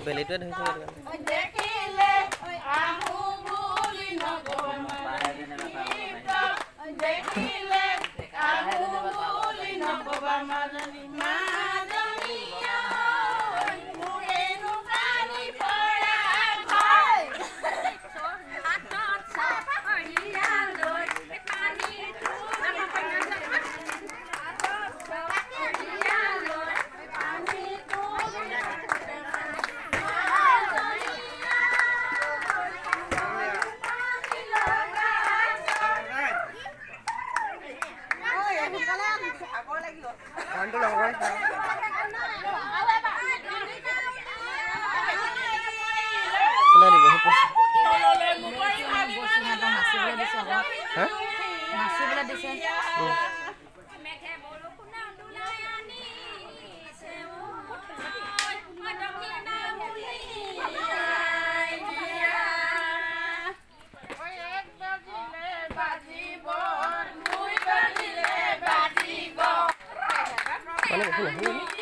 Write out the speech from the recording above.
বেলিটোৱে ধৰিছে দেখিলে আহু বুলি দেখিলে আহু বুলি নকবা মাজনী মাজনীয়া মোৰেনো পানী পৰা ভাই হাতত চাপৰিয়া লৈ পানীটো Kanto lang right now. Kena di bawah pos. Hah? Nasi bila desa. Mana